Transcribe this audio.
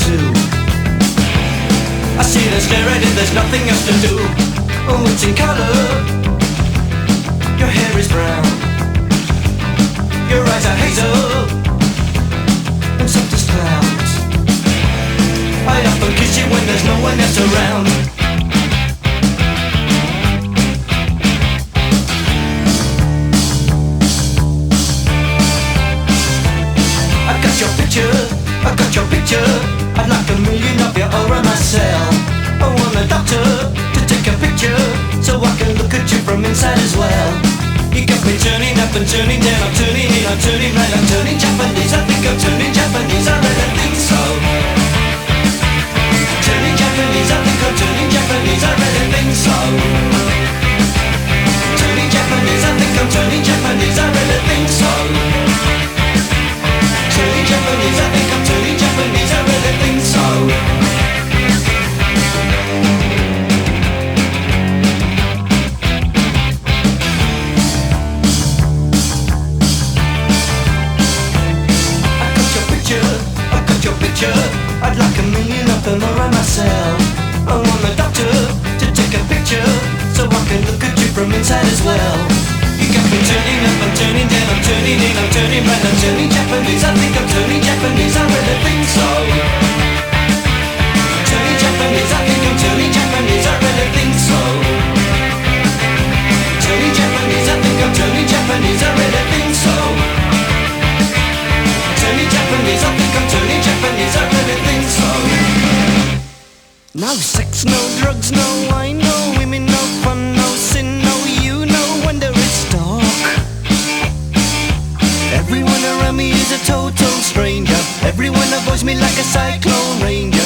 too. I see the stare at it, there's nothing else to do. Oh, it's in colour. Your hair is brown. Your eyes are hazel and soft as clouds. I often kiss you when there's no one else around. I got your picture. I'd like a million of you all around myself. I want a doctor to take a picture so I can look at you from inside as well. You got me turning up and turning down, I'm turning in, I'm turning right, I'm turning Japanese. I think I'm turning Japanese, I really think so. Turning Japanese, I think I'm turning Japanese, I really think so. Turning Japanese, I think I'm turning Japanese, I really think so. Turning Japanese, I think I'm turning Japanese, I really think so. I got your picture, I'd like a million of them around myself. I want a doctor to take a picture so I can look at you from inside as well. You got me turning up, I'm turning down, I'm turning in, I'm turning right, I'm turning Japanese. I think I'm turning Japanese, I really think so. Turning Japanese, I think I'm turning Japanese, I really think so. Turning Japanese, I think I'm turning Japanese, I really think so. Turning Japanese, I think I'm turning Japanese, I really think so. No sex, no drugs, no wine, no women, no fun, no sin, no you, no wonder it's dark. Everyone around me is a total stranger. Everyone avoids me like a cyclone ranger.